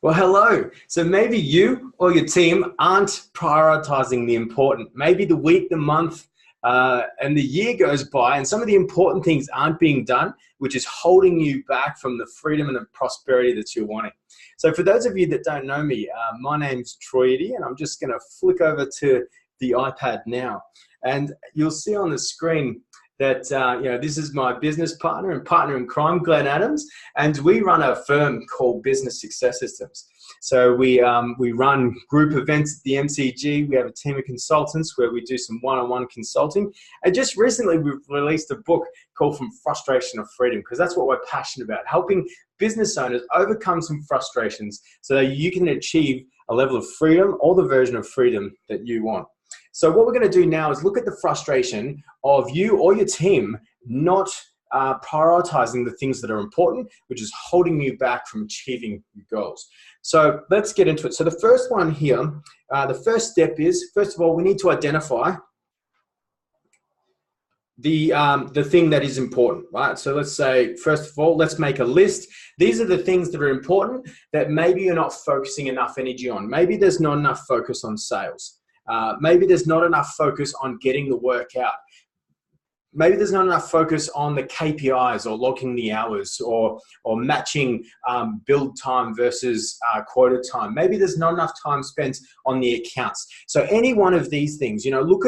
Well, hello. So maybe you or your team aren't prioritizing the important. Maybe the week, the month, and the year goes by, and some of the important things aren't being done, which is holding you back from the freedom and the prosperity that you're wanting. So, for those of you that don't know me, my name's Troy Eddy, and I'm just going to flick over to the iPad now, and you'll see on the screen that this is my business partner and partner in crime, Glenn Adams, and we run a firm called Business Success Systems. So we run group events at the MCG. We have a team of consultants where we do some one-on-one consulting. And just recently, we've released a book called From Frustration to Freedom, because that's what we're passionate about, helping business owners overcome some frustrations so that you can achieve a level of freedom or the version of freedom that you want. So what we're going to do now is look at the frustration of you or your team not prioritizing the things that are important, which is holding you back from achieving your goals. So let's get into it. So the first one here, the first step is, first of all, we need to identify the thing that is important, right? So let's say, first of all, let's make a list. These are the things that are important that maybe you're not focusing enough energy on. Maybe there's not enough focus on sales. Maybe there's not enough focus on getting the work out. Maybe there's not enough focus on the KPIs or logging the hours or matching build time versus quota time. Maybe there's not enough time spent on the accounts. So any one of these things, look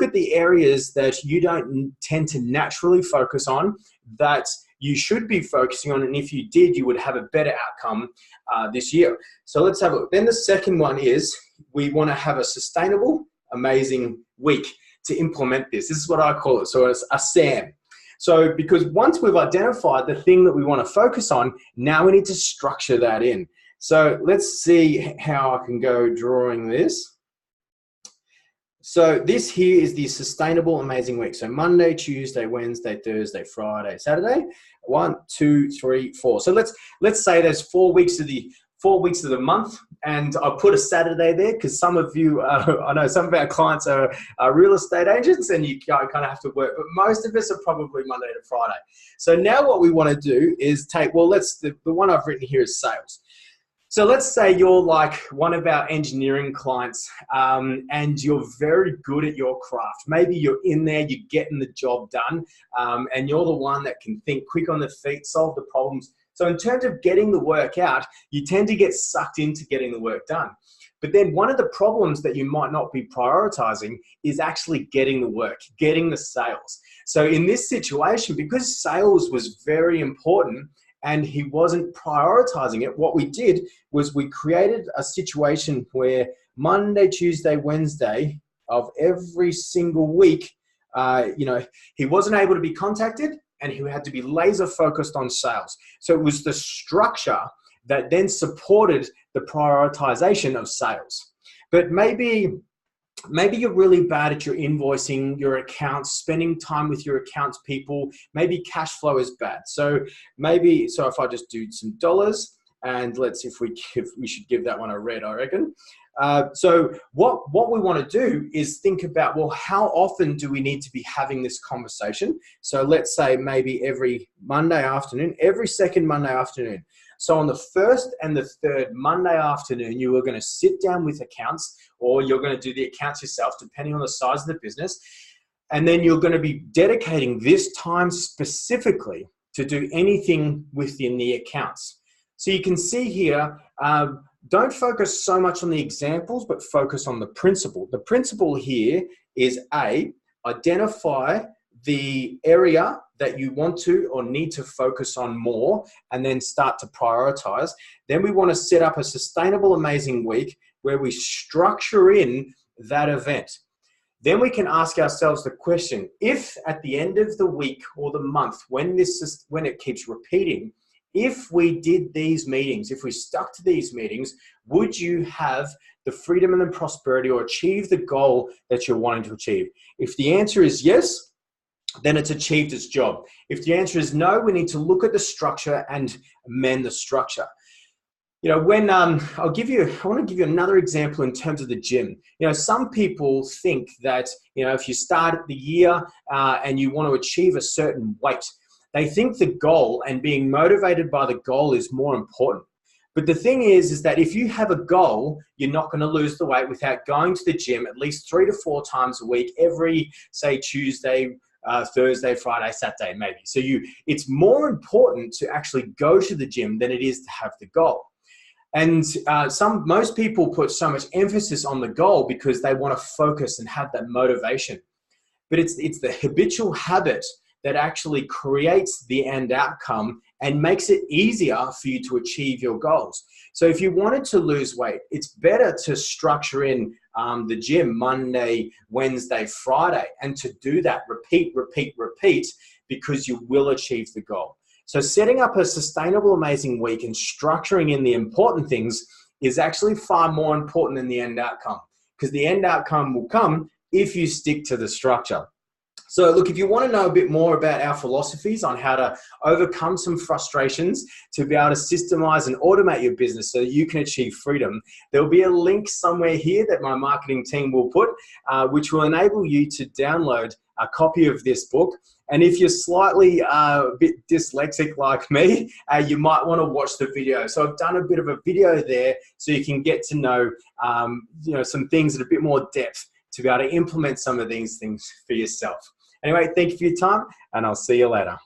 at the areas that you don't tend to naturally focus on that you should be focusing on, and if you did, you would have a better outcome this year. So let's have a look. Then the second one is we want to have a sustainable, amazing week to implement this. This is what I call it. So it's a SAM. So because once we've identified the thing that we want to focus on, now we need to structure that in. So let's see how I can go drawing this. So this here is the sustainable amazing week. So Monday, Tuesday, Wednesday, Thursday, Friday, Saturday. 1, 2, 3, 4. So let's say there's 4 weeks of the month, and I'll put a Saturday there because some of you, I know some of our clients are real estate agents, and you kind of have to work, but most of us are probably Monday to Friday. So now what we want to do is take, the one I've written here is sales. So let's say you're like one of our engineering clients and you're very good at your craft. Maybe you're in there, you're getting the job done, and you're the one that can think quick on the feet, solve the problems. So in terms of getting the work out, you tend to get sucked into getting the work done. But then one of the problems that you might not be prioritizing is actually getting the work, getting the sales. So in this situation, because sales was very important, and he wasn't prioritizing it, what we did was we created a situation where Monday, Tuesday, Wednesday of every single week, he wasn't able to be contacted and he had to be laser focused on sales. So it was the structure that then supported the prioritization of sales. But maybe you're really bad at your invoicing, your accounts, spending time with your accounts people. Maybe cash flow is bad. So if I just do some dollars, and let's see if we should give that one a red, I reckon. So what we want to do is think about, well, how often do we need to be having this conversation? So let's say maybe every Monday afternoon, every second Monday afternoon. So on the first and the third Monday afternoon, you are going to sit down with accounts, or you're going to do the accounts yourself, depending on the size of the business. And then you're going to be dedicating this time specifically to do anything within the accounts. So you can see here, don't focus so much on the examples, but focus on the principle. The principle here is identify the area that you want to or need to focus on more, and then start to prioritize. Then we want to set up a sustainable, amazing week where we structure in that event. Then we can ask ourselves the question, if at the end of the week or the month, when it keeps repeating, if we did these meetings, if we stuck to these meetings, would you have the freedom and the prosperity or achieve the goal that you're wanting to achieve? If the answer is yes, then it's achieved its job. If the answer is no, we need to look at the structure and amend the structure. When I want to give you another example in terms of the gym. Some people think that, if you start the year and you want to achieve a certain weight, they think the goal and being motivated by the goal is more important. But the thing is that if you have a goal, you're not going to lose the weight without going to the gym at least 3 to 4 times a week, every, say, Tuesday, Thursday, Friday, Saturday, maybe. So it's more important to actually go to the gym than it is to have the goal. And most people put so much emphasis on the goal because they want to focus and have that motivation. But it's the habitual habit that actually creates the end outcome and makes it easier for you to achieve your goals. So if you wanted to lose weight, it's better to structure in the gym Monday, Wednesday, Friday, and to do that, repeat, because you will achieve the goal. So setting up a sustainable, amazing week and structuring in the important things is actually far more important than the end outcome, because the end outcome will come if you stick to the structure. So look, if you want to know a bit more about our philosophies on how to overcome some frustrations to be able to systemize and automate your business so you can achieve freedom, there'll be a link somewhere here that my marketing team will put, which will enable you to download a copy of this book. And if you're slightly a bit dyslexic like me, you might want to watch the video. So I've done a bit of a video there so you can get to know, some things in a bit more depth to be able to implement some of these things for yourself. Anyway, thank you for your time, and I'll see you later.